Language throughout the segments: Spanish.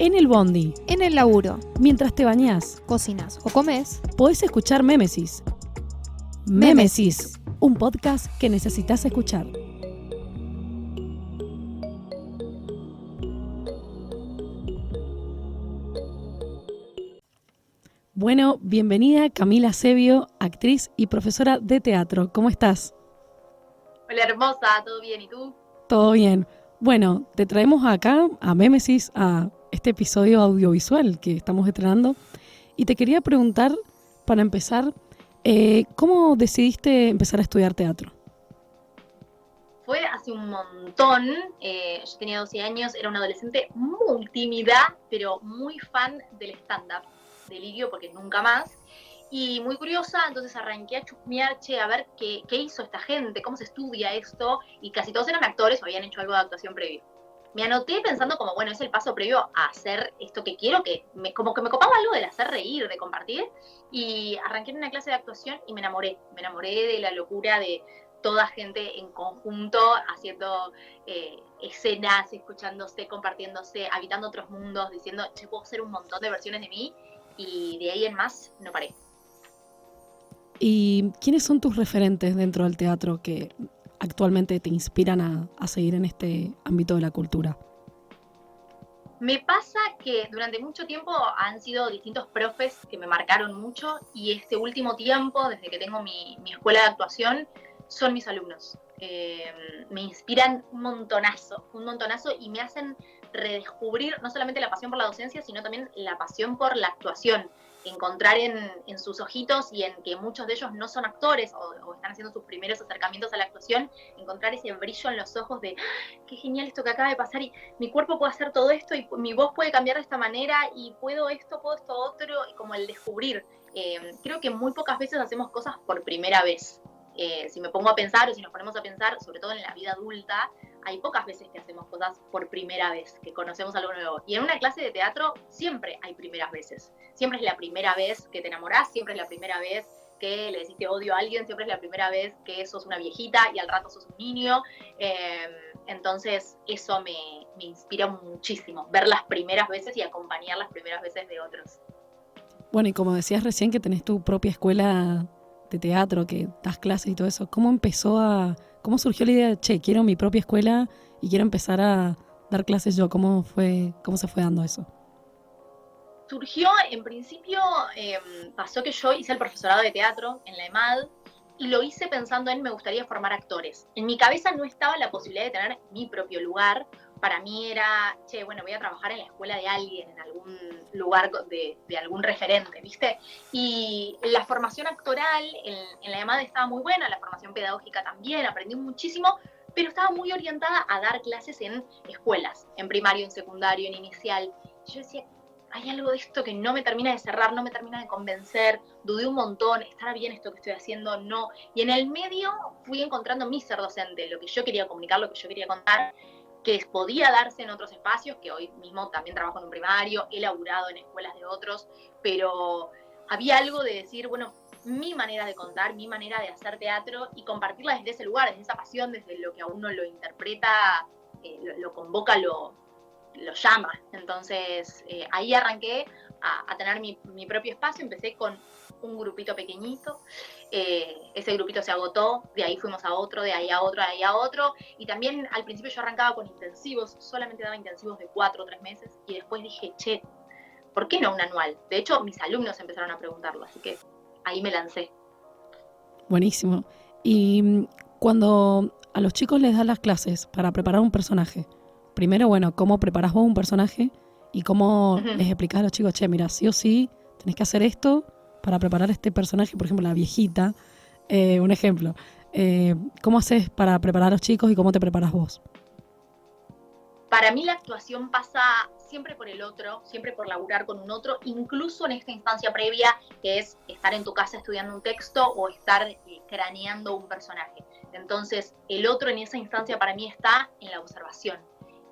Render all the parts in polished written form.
En el bondi, En el laburo, mientras te bañás, cocinas o comes, podés escuchar Mémesis. Mémesis, un podcast que necesitas escuchar. Bueno, bienvenida Camila Sebio, actriz y profesora de teatro. ¿Cómo estás? Hola hermosa, ¿todo bien? ¿Y tú? Todo bien. Bueno, te traemos acá a Mémesis, a este episodio audiovisual que estamos estrenando. Y te quería preguntar, para empezar, ¿cómo decidiste empezar a estudiar teatro? Fue hace un montón, yo tenía 12 años, era una adolescente muy tímida, pero muy fan del stand-up, delirio porque nunca más, y muy curiosa, entonces arranqué a chusmear, a ver qué hizo esta gente, cómo se estudia esto, y casi todos eran actores o habían hecho algo de actuación previo. Me anoté pensando como, bueno, es el paso previo a hacer esto que quiero, como que me copaba algo del hacer reír, de compartir, y arranqué en una clase de actuación y me enamoré de la locura de toda gente en conjunto haciendo escenas, escuchándose, compartiéndose, habitando otros mundos, diciendo, puedo hacer un montón de versiones de mí, y de ahí en más no paré. ¿Y quiénes son tus referentes dentro del teatro que actualmente te inspiran a seguir en este ámbito de la cultura? Me pasa que durante mucho tiempo han sido distintos profes que me marcaron mucho, y este último tiempo, desde que tengo mi escuela de actuación, son mis alumnos. Me inspiran un montonazo, y me hacen redescubrir no solamente la pasión por la docencia, sino también la pasión por la actuación. Encontrar en sus ojitos, y en que muchos de ellos no son actores o están haciendo sus primeros acercamientos a la actuación, encontrar ese brillo en los ojos de qué genial esto que acaba de pasar, y mi cuerpo puede hacer todo esto, y mi voz puede cambiar de esta manera, y puedo esto otro, y como el descubrir. Creo que muy pocas veces hacemos cosas por primera vez. Si me pongo a pensar, o si nos ponemos a pensar, sobre todo en la vida adulta, hay pocas veces que hacemos cosas por primera vez, que conocemos algo nuevo. Y en una clase de teatro siempre hay primeras veces. Siempre es la primera vez que te enamorás, siempre es la primera vez que le decís te odio a alguien, siempre es la primera vez que sos una viejita y al rato sos un niño. Entonces eso me inspira muchísimo, ver las primeras veces y acompañar las primeras veces de otros. Bueno, y como decías recién que tenés tu propia escuela de teatro, que das clases y todo eso, ¿cómo surgió la idea de, quiero mi propia escuela y quiero empezar a dar clases yo? ¿Cómo se fue dando eso? Surgió, en principio, pasó que yo hice el profesorado de teatro en la EMAD, y lo hice pensando en me gustaría formar actores. En mi cabeza no estaba la posibilidad de tener mi propio lugar. Para mí era, voy a trabajar en la escuela de alguien, en algún lugar de algún referente, ¿viste? Y la formación actoral en la EMAD estaba muy buena, la formación pedagógica también, aprendí muchísimo, pero estaba muy orientada a dar clases en escuelas, en primario, en secundario, en inicial. Y yo decía, hay algo de esto que no me termina de cerrar, no me termina de convencer, dudé un montón, ¿estará bien esto que estoy haciendo? No. Y en el medio fui encontrando mi ser docente, lo que yo quería comunicar, lo que yo quería contar, que podía darse en otros espacios, que hoy mismo también trabajo en un primario, he laburado en escuelas de otros, pero había algo de decir, bueno, mi manera de contar, mi manera de hacer teatro, y compartirla desde ese lugar, desde esa pasión, desde lo que a uno lo interpreta, lo convoca, lo llama. Entonces ahí arranqué a tener mi propio espacio. Empecé con un grupito pequeñito, ese grupito se agotó, de ahí fuimos a otro, de ahí a otro, de ahí a otro, y también al principio yo arrancaba con intensivos, solamente daba intensivos de 4 o 3 meses, y después dije, ¿por qué no un anual? De hecho, mis alumnos empezaron a preguntarlo, así que ahí me lancé. Buenísimo. Y cuando a los chicos les das las clases para preparar un personaje, primero, bueno, ¿cómo preparás vos un personaje? Y cómo les explicás a los chicos, mira, sí o sí, tenés que hacer esto para preparar este personaje, por ejemplo, la viejita, un ejemplo. ¿Cómo haces para preparar a los chicos y cómo te preparas vos? Para mí la actuación pasa siempre por el otro, siempre por laburar con un otro, incluso en esta instancia previa, que es estar en tu casa estudiando un texto o estar craneando un personaje. Entonces, el otro en esa instancia para mí está en la observación,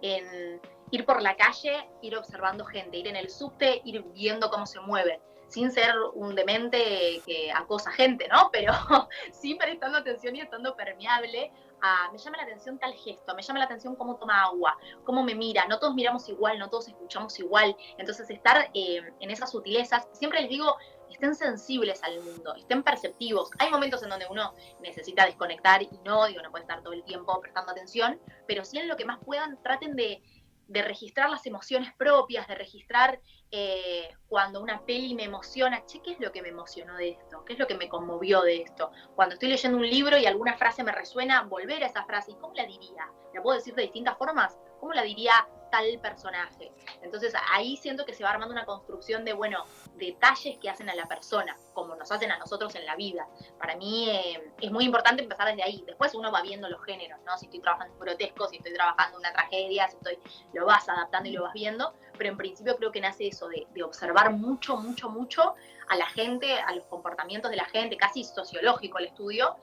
en ir por la calle, ir observando gente, ir en el subte, ir viendo cómo se mueven, sin ser un demente que acosa gente, ¿no? Pero sí prestando atención y estando permeable me llama la atención tal gesto, me llama la atención cómo toma agua, cómo me mira, no todos miramos igual, no todos escuchamos igual, entonces estar en esas sutilezas, siempre les digo, estén sensibles al mundo, estén perceptivos. Hay momentos en donde uno necesita desconectar y no puede estar todo el tiempo prestando atención, pero sí en lo que más puedan traten de registrar las emociones propias, de registrar cuando una peli me emociona, che, ¿qué es lo que me emocionó de esto? ¿Qué es lo que me conmovió de esto? Cuando estoy leyendo un libro y alguna frase me resuena, volver a esa frase, ¿y cómo la diría? ¿La puedo decir de distintas formas? ¿Cómo la diría tal personaje? Entonces ahí siento que se va armando una construcción de, detalles que hacen a la persona, como nos hacen a nosotros en la vida. Para mí es muy importante empezar desde ahí. Después uno va viendo los géneros, ¿no? Si estoy trabajando en grotesco, si estoy trabajando en una tragedia, lo vas adaptando y lo vas viendo, pero en principio creo que nace eso de observar mucho a la gente, a los comportamientos de la gente, casi sociológico el estudio,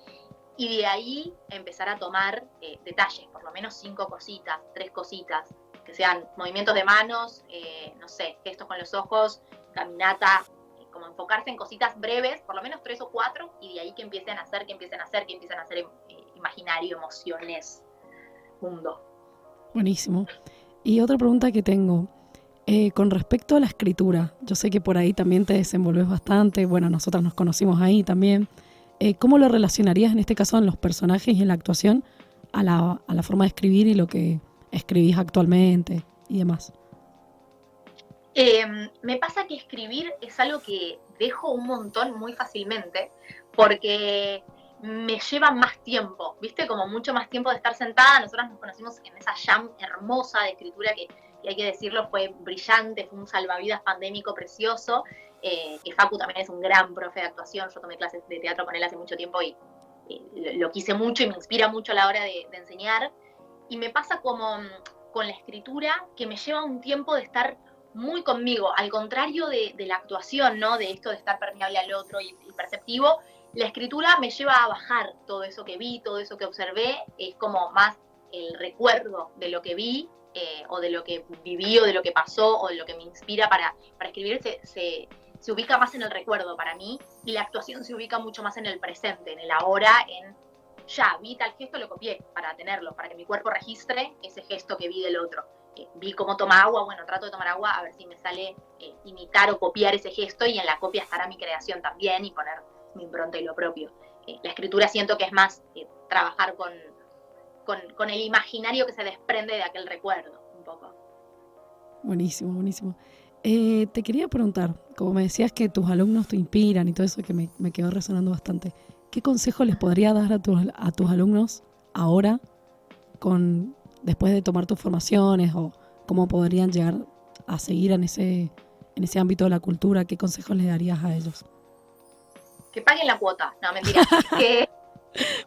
y de ahí empezar a tomar detalles, por lo menos 5 cositas, 3 cositas, que sean movimientos de manos, gestos con los ojos, caminata, como enfocarse en cositas breves, por lo menos 3 o 4, y de ahí que empiecen a hacer imaginario, emociones, mundo. Buenísimo. Y otra pregunta que tengo, con respecto a la escritura, yo sé que por ahí también te desenvolves bastante, nosotras nos conocimos ahí también. ¿Cómo lo relacionarías en este caso en los personajes y en la actuación a la forma de escribir y lo que escribís actualmente y demás? Me pasa que escribir es algo que dejo un montón muy fácilmente porque me lleva más tiempo, ¿viste? Como mucho más tiempo de estar sentada. Nosotras nos conocimos en esa jam hermosa de escritura que hay que decirlo, fue brillante, fue un salvavidas pandémico precioso. Que Facu también es un gran profe de actuación. Yo tomé clases de teatro con él hace mucho tiempo y lo quise mucho y me inspira mucho a la hora de enseñar. Y me pasa como con la escritura que me lleva un tiempo de estar muy conmigo, al contrario de la actuación, ¿no? De esto de estar permeable al otro y perceptivo, la escritura me lleva a bajar todo eso que vi, todo eso que observé, es como más el recuerdo de lo que vi, o de lo que viví, o de lo que pasó, o de lo que me inspira para escribir, se ubica más en el recuerdo para mí, y la actuación se ubica mucho más en el presente, en el ahora, en ya, vi tal gesto, lo copié para tenerlo, para que mi cuerpo registre ese gesto que vi del otro. Vi cómo toma agua, trato de tomar agua a ver si me sale imitar o copiar ese gesto, y en la copia estará mi creación también y poner mi impronta y lo propio. La escritura siento que es más trabajar con el imaginario que se desprende de aquel recuerdo, un poco. Buenísimo. Te quería preguntar, como me decías que tus alumnos te inspiran y todo eso, que me quedó resonando bastante, ¿qué consejo les podría dar a tus alumnos ahora, después de tomar tus formaciones, o cómo podrían llegar a seguir en ese ámbito de la cultura? ¿Qué consejos les darías a ellos? Que paguen la cuota. No, mentira.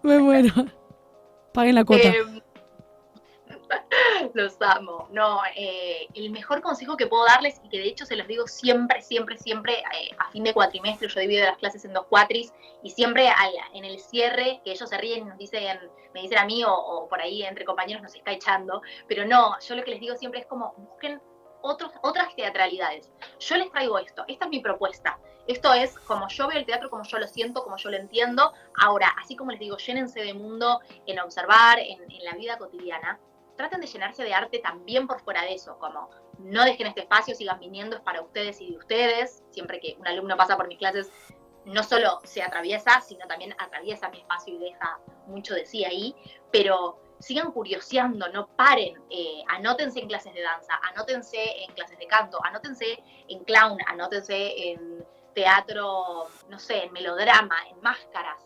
Me muero. Paguen la cuota. Los amo. No, el mejor consejo que puedo darles, y que de hecho se los digo siempre, a fin de cuatrimestre, yo divido las clases en 2 cuatris, y siempre en el cierre, que ellos se ríen y me dicen a mí, o por ahí entre compañeros nos está echando, pero no, yo lo que les digo siempre es como, busquen otras teatralidades. Yo les traigo esta es mi propuesta. Esto es como yo veo el teatro, como yo lo siento, como yo lo entiendo. Ahora, así como les digo, llénense de mundo en observar, en la vida cotidiana. Traten de llenarse de arte también por fuera de eso, como no dejen este espacio, sigan viniendo, es para ustedes y de ustedes. Siempre que un alumno pasa por mis clases, no solo se atraviesa, sino también atraviesa mi espacio y deja mucho de sí ahí, pero sigan curioseando, no paren, anótense en clases de danza, anótense en clases de canto, anótense en clown, anótense en teatro, no sé, en melodrama, en máscaras,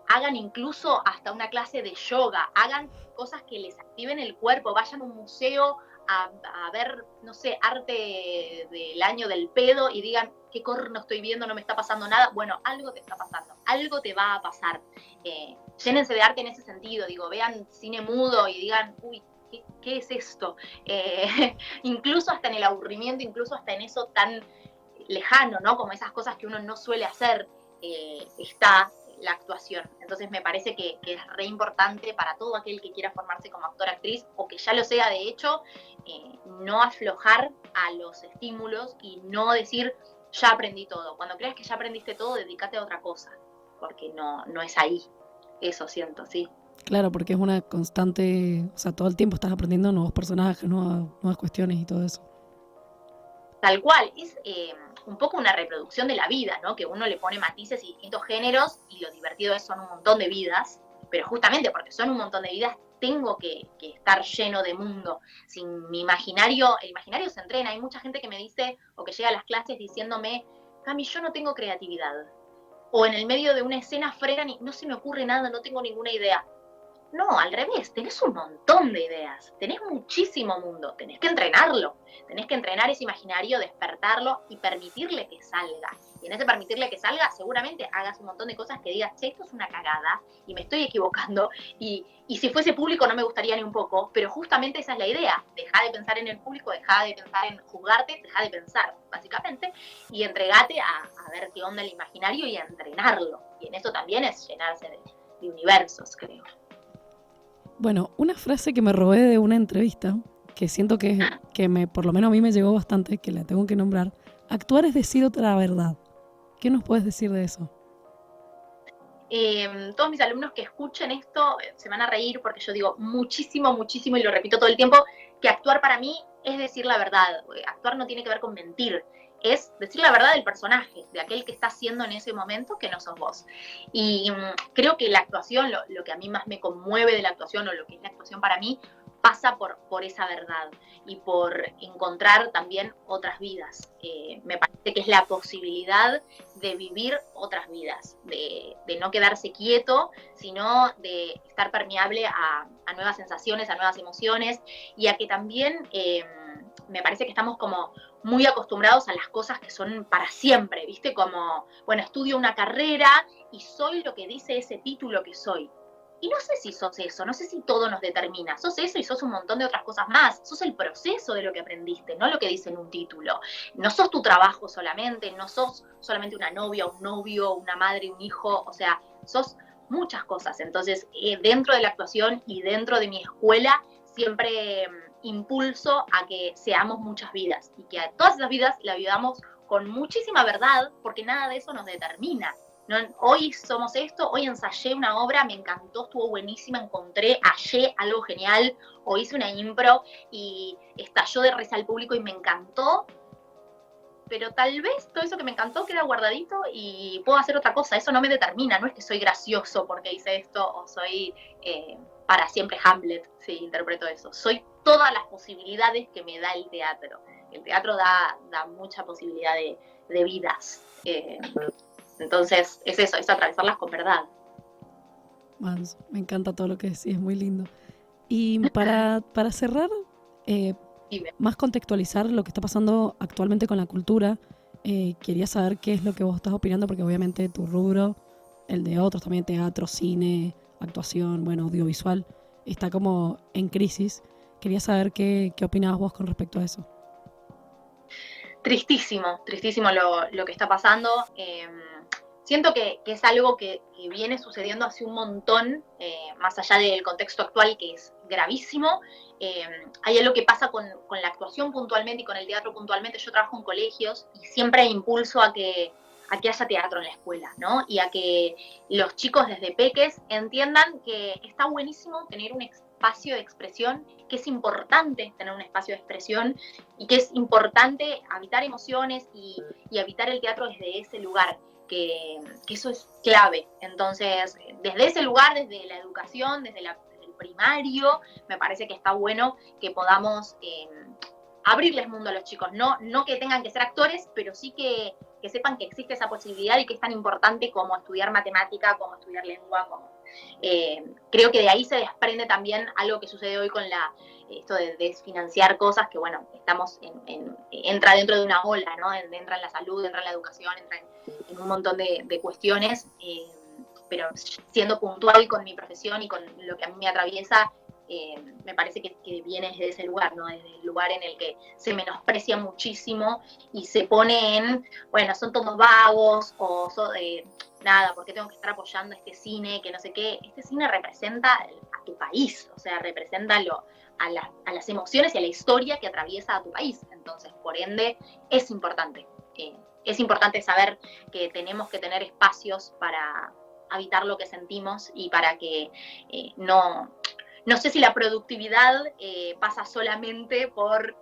hagan incluso hasta una clase de yoga, hagan cosas que les activen el cuerpo, vayan a un museo a ver, no sé, arte del año del pedo y digan, qué corno estoy viendo, no me está pasando nada. Bueno, algo te está pasando, algo te va a pasar. Llénense de arte en ese sentido, vean cine mudo y digan, uy, ¿qué es esto? Incluso hasta en el aburrimiento, incluso hasta en eso tan lejano, ¿no? Como esas cosas que uno no suele hacer, está la actuación. Entonces me parece que es re importante para todo aquel que quiera formarse como actor-actriz, o que ya lo sea de hecho, no aflojar a los estímulos y no decir, ya aprendí todo. Cuando creas que ya aprendiste todo, dedícate a otra cosa, porque no es ahí. Eso siento, sí. Claro, porque es una constante, o sea, todo el tiempo estás aprendiendo nuevos personajes, nuevas cuestiones y todo eso. Tal cual, es un poco una reproducción de la vida, ¿no? Que uno le pone matices y distintos géneros, y lo divertido es son un montón de vidas, pero justamente porque son un montón de vidas, tengo que estar lleno de mundo. Sin mi imaginario, el imaginario se entrena. Hay mucha gente que me dice, o que llega a las clases diciéndome, Cami, yo no tengo creatividad. O en el medio de una escena frenan y no se me ocurre nada, no tengo ninguna idea. No, al revés, tenés un montón de ideas, tenés muchísimo mundo, tenés que entrenarlo, tenés que entrenar ese imaginario, despertarlo y permitirle que salga. Y en ese permitirle que salga, seguramente hagas un montón de cosas que digas, che, esto es una cagada y me estoy equivocando, y si fuese público no me gustaría ni un poco, pero justamente esa es la idea, deja de pensar en el público, deja de pensar en juzgarte, deja de pensar, básicamente, y entregate a ver qué onda el imaginario y a entrenarlo. Y en eso también es llenarse de universos, creo. Bueno, una frase que me robé de una entrevista, que siento que por lo menos a mí me llegó bastante, que la tengo que nombrar. Actuar es decir otra verdad. ¿Qué nos puedes decir de eso? Todos mis alumnos que escuchen esto se van a reír porque yo digo muchísimo, muchísimo, y lo repito todo el tiempo, que actuar para mí es decir la verdad. Actuar no tiene que ver con mentir, es decir la verdad del personaje, de aquel que está haciendo en ese momento, que no sos vos. Y creo que la actuación, lo que a mí más me conmueve de la actuación, o lo que es la actuación para mí, pasa por esa verdad y por encontrar también otras vidas. Me parece que es la posibilidad de vivir otras vidas, de no quedarse quieto, sino de estar permeable a nuevas sensaciones, a nuevas emociones, y a que también me parece que estamos como muy acostumbrados a las cosas que son para siempre, ¿viste? Como, bueno, estudio una carrera y soy lo que dice ese título que soy. Y no sé si sos eso, no sé si todo nos determina. Sos eso y sos un montón de otras cosas más. Sos el proceso de lo que aprendiste, no lo que dice en un título. No sos tu trabajo solamente, no sos solamente una novia, un novio, una madre, un hijo. O sea, sos muchas cosas. Entonces, dentro de la actuación y dentro de mi escuela, siempre impulso a que seamos muchas vidas y que a todas esas vidas la vivamos con muchísima verdad, porque nada de eso nos determina. No, hoy somos esto, hoy ensayé una obra, me encantó, estuvo buenísima, hallé algo genial, o hice una impro y estalló de risa al público y me encantó, pero tal vez todo eso que me encantó queda guardadito y puedo hacer otra cosa. Eso no me determina, no es que soy gracioso porque hice esto, o soy para siempre Hamlet si interpreto eso. Soy todas las posibilidades que me da el teatro. El teatro da mucha posibilidad de vidas. Entonces, es eso, es atravesarlas con verdad. Mans, me encanta todo lo que decís, es muy lindo. Y para cerrar, más contextualizar lo que está pasando actualmente con la cultura, quería saber qué es lo que vos estás opinando, porque obviamente tu rubro, el de otros también, teatro, cine, actuación, bueno, audiovisual, está como en crisis. Quería saber qué opinabas vos con respecto a eso. Tristísimo, tristísimo lo que está pasando. Siento que es algo que viene sucediendo hace un montón, más allá del contexto actual, que es gravísimo. Hay algo que pasa con la actuación puntualmente y con el teatro puntualmente. Yo trabajo en colegios y siempre impulso a que haya teatro en la escuela, ¿no? Y a que los chicos desde peques entiendan que está buenísimo tener un espacio de expresión, que es importante tener un espacio de expresión y que es importante habitar emociones y habitar el teatro desde ese lugar. Que eso es clave. Entonces, desde ese lugar, desde la educación, desde el primario, me parece que está bueno que podamos abrirles mundo a los chicos. No que tengan que ser actores, pero sí que sepan que existe esa posibilidad y que es tan importante como estudiar matemática, como estudiar lengua, creo que de ahí se desprende también algo que sucede hoy con esto de desfinanciar cosas que, bueno, estamos entra dentro de una ola, ¿no? Entra en la salud, entra en la educación, entra en un montón de cuestiones, pero siendo puntual con mi profesión y con lo que a mí me atraviesa, me parece que viene desde ese lugar, ¿no? Desde el lugar en el que se menosprecia muchísimo y se pone en, bueno, son todos vagos, o nada, ¿por qué tengo que estar apoyando este cine? Que no sé qué. Este cine representa a tu país, o sea, representa a las emociones y a la historia que atraviesa a tu país. Entonces, por ende, es importante. Es importante saber que tenemos que tener espacios para habitar lo que sentimos y para que no sé si la productividad pasa solamente por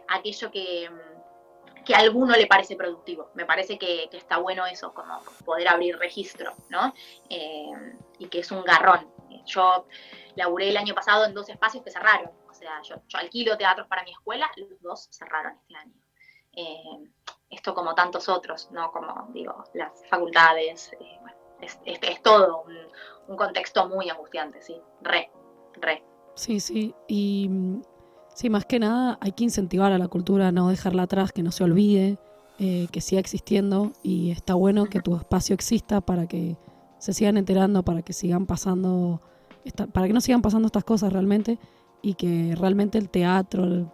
aquello que a alguno le parece productivo. Me parece que está bueno eso, como poder abrir registro, ¿no? Y que es un garrón. Yo laburé el año pasado en 2 espacios que cerraron. O sea, yo alquilo teatros para mi escuela, los 2 cerraron este año. Esto como tantos otros, ¿no? Como, digo, las facultades, bueno, es todo un contexto muy angustiante, sí. Re. Sí, sí. Y sí, más que nada hay que incentivar a la cultura, no dejarla atrás, que no se olvide, que siga existiendo, y está bueno que tu espacio exista para que se sigan enterando, para que sigan pasando, para que no sigan pasando estas cosas realmente, y que realmente el teatro,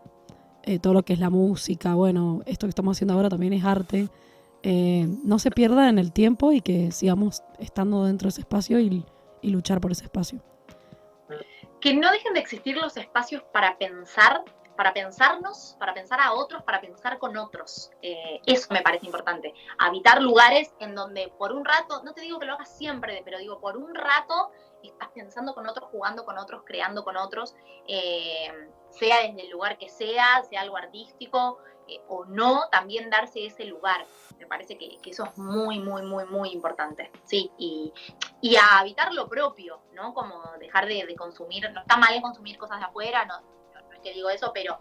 todo lo que es la música, bueno, esto que estamos haciendo ahora también es arte, no se pierda en el tiempo y que sigamos estando dentro de ese espacio y luchar por ese espacio. Que no dejen de existir los espacios para pensar, para pensarnos, para pensar a otros, para pensar con otros. Eso me parece importante. Habitar lugares en donde por un rato, no te digo que lo hagas siempre, pero digo, por un rato estás pensando con otros, jugando con otros, creando con otros, sea desde el lugar que sea algo artístico o no, también darse ese lugar. Me parece que eso es muy, muy, muy, muy importante. Sí, y a habitar lo propio, ¿no? Como dejar de consumir, no está mal consumir cosas de afuera, no es que digo eso, pero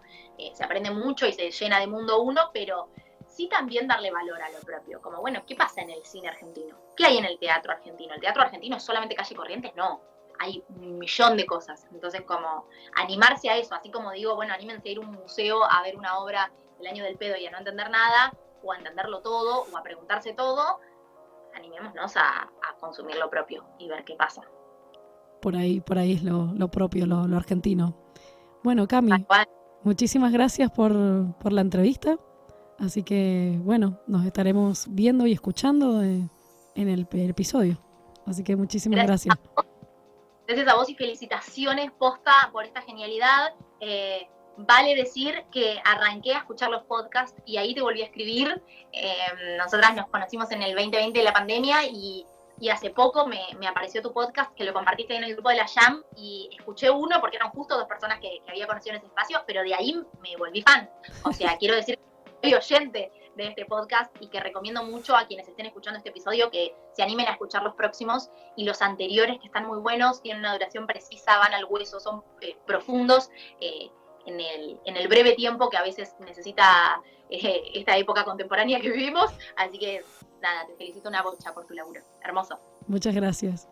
se aprende mucho y se llena de mundo uno, pero sí también darle valor a lo propio. Como, bueno, ¿qué pasa en el cine argentino? ¿Qué hay en el teatro argentino? ¿El teatro argentino es solamente Calle Corrientes? No, hay un millón de cosas. Entonces, como animarse a eso, así como digo, bueno, anímense a ir a un museo a ver una obra del Año del Pedo y a no entender nada, o a entenderlo todo, o a preguntarse todo, animémonos a consumir lo propio y ver qué pasa. Por ahí es lo propio, lo argentino. Bueno, Cami, muchísimas gracias por la entrevista. Así que, bueno, nos estaremos viendo y escuchando en el episodio. Así que muchísimas gracias. Gracias a vos y felicitaciones, posta, por esta genialidad. Vale decir que arranqué a escuchar los podcasts y ahí te volví a escribir. Nosotras nos conocimos en el 2020 de la pandemia y hace poco me apareció tu podcast, que lo compartiste en el grupo de la Jam, y escuché uno porque eran justo 2 personas que había conocido en ese espacio, pero de ahí me volví fan. O sea, quiero decir que soy oyente de este podcast y que recomiendo mucho a quienes estén escuchando este episodio que se animen a escuchar los próximos y los anteriores, que están muy buenos, tienen una duración precisa, van al hueso, son profundos, en el breve tiempo que a veces necesita esta época contemporánea que vivimos. Así que nada, te felicito una bocha por tu laburo. Hermoso. Muchas gracias.